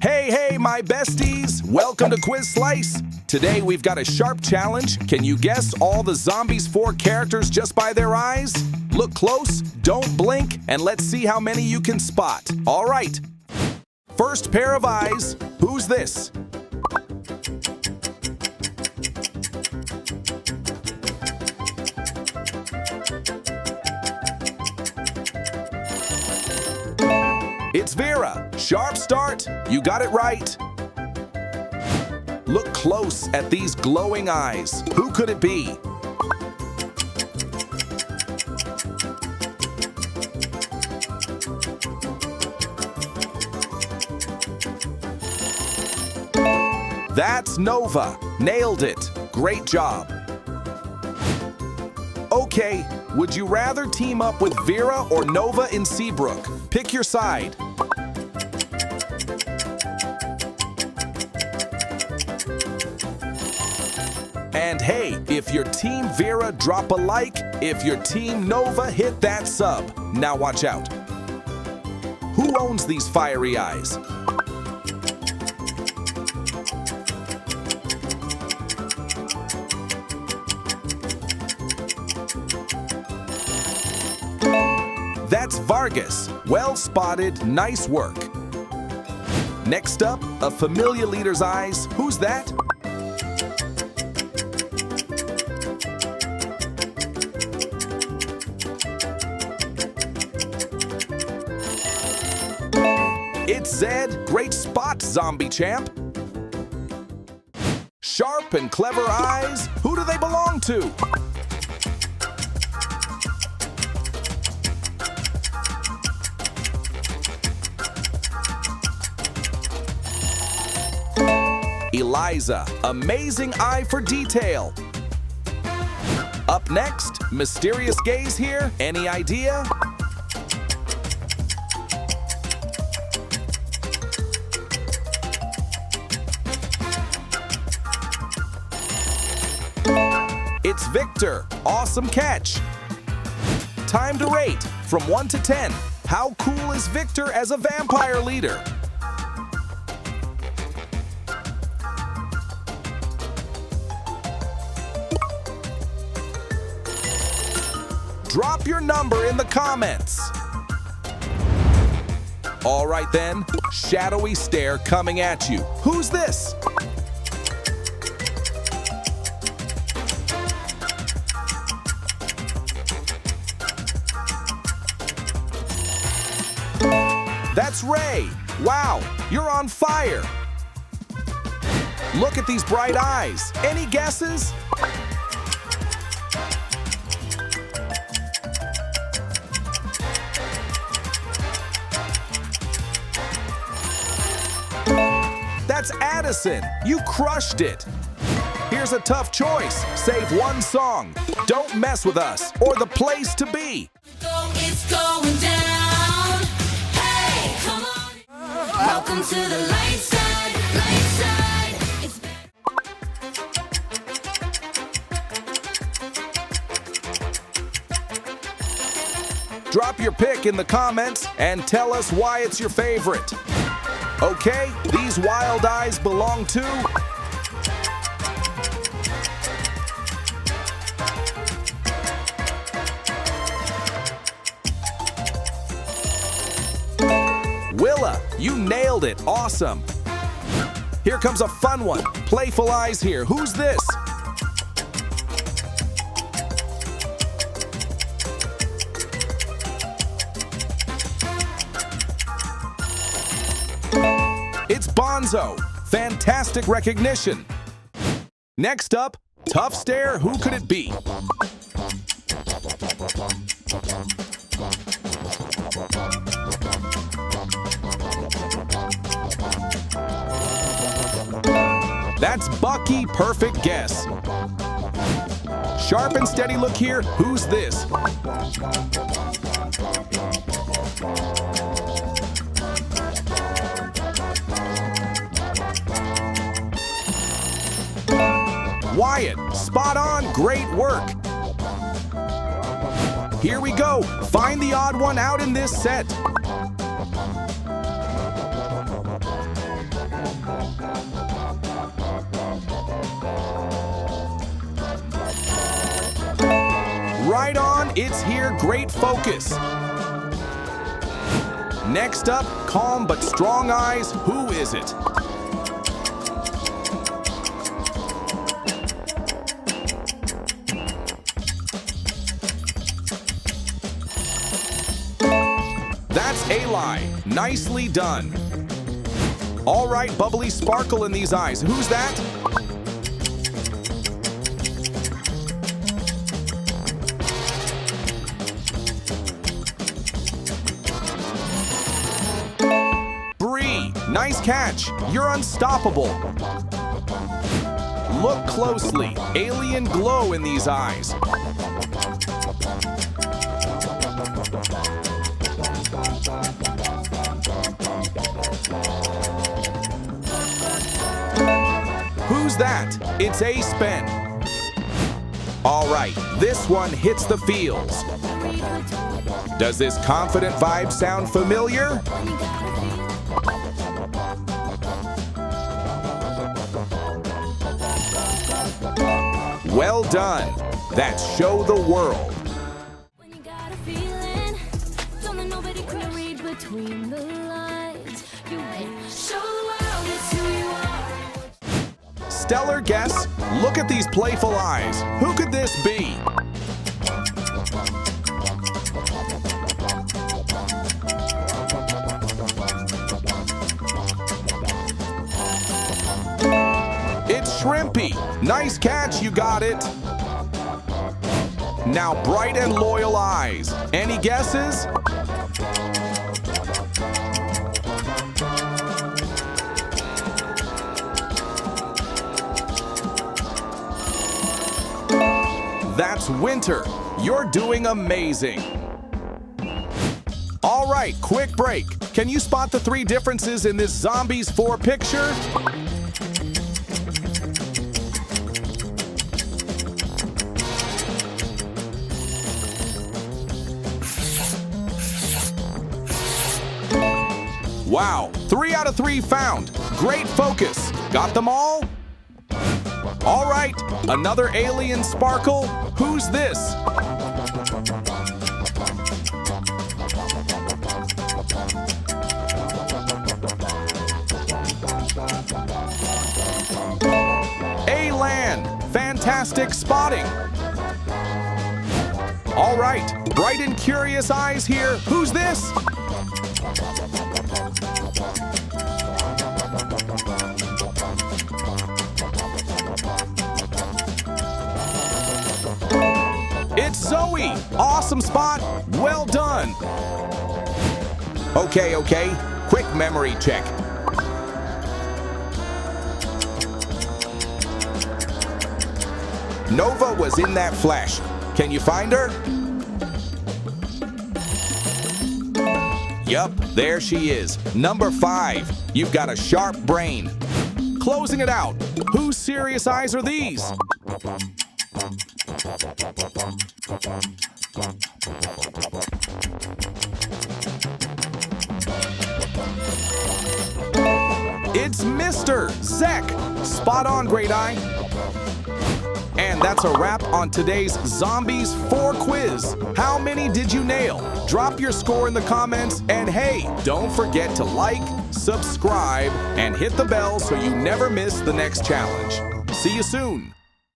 Hey, my besties! Welcome to Quiz Slice. Today we've got a sharp challenge. Can you guess all the zombies' 4 characters just by their eyes? Look close, don't blink, and let's see how many you can spot. All right. First pair of eyes. Who's this? It's Vera. Sharp start. You got it right. Look close at these glowing eyes. Who could it be? That's Nova. Nailed it. Great job. Okay, would you rather team up with Vera or Nova in Seabrook? Pick your side. And hey, if you're Team Vera, drop a like. If you're Team Nova, hit that sub. Now watch out. Who owns these fiery eyes? That's Vargas. Well spotted, nice work. Next up, a familiar leader's eyes. Who's that? It's Zed. Great spot, zombie champ. Sharp and clever eyes. Who do they belong to? Eliza. Amazing eye for detail. Up next, mysterious gaze here. Any idea? It's Victor. Awesome catch. Time to rate from 1 to 10. How cool is Victor as a vampire leader? Drop your number in the comments. All right then, shadowy stare coming at you. Who's this? That's Ray. Wow, you're on fire. Look at these bright eyes. Any guesses? That's Addison. You crushed it. Here's a tough choice. Save one song. Don't Mess With Us or The Place to Be. It's going down. Hey, come on. Welcome to the light side, light side. Drop your pick in the comments and tell us why it's your favorite. Okay, these wild eyes belong to... Willa, you nailed it. Awesome. Here comes a fun one. Playful eyes here. Who's this? It's Bonzo. Fantastic recognition. Next up, tough stare. Who could it be? That's Bucky. Perfect guess. Sharp and steady look here. Who's this? Wyatt. Spot on. Great work. Here we go. Find the odd one out in this set. It's here, great focus. Next up, calm but strong eyes. Who is it? That's Eli. Nicely done. All right, bubbly sparkle in these eyes. Who's that? Bree, nice catch. You're unstoppable. Look closely. Alien glow in these eyes. Who's that? It's A-Spen. All right, this one hits the feels. Does this confident vibe sound familiar? Well done. That's Show the World. When you got a feeling, don't let nobody read between the lines. You show the world it's who you are. Stellar guess. Look at these playful eyes. Who could this be? It's Shrimpy. Nice catch, you got it. Now bright and loyal eyes. Any guesses? That's Winter. You're doing amazing. All right, quick break. Can you spot the 3 differences in this Zombies 4 picture? Wow, 3 out of 3 found. Great focus. Got them all? All right, another alien sparkle. Who's this? A-Land, fantastic spotting. All right, bright and curious eyes here. Who's this? It's Zoe! Awesome spot! Well done! Okay, quick memory check. Nova was in that flash. Can you find her? Yup, there she is. Number 5. You've got a sharp brain. Closing it out. Whose serious eyes are these? It's Mr. Zek. Spot on, Great Eye. And that's a wrap on today's Zombies 4 quiz. How many did you nail? Drop your score in the comments, and hey, don't forget to like, subscribe, and hit the bell so you never miss the next challenge. See you soon.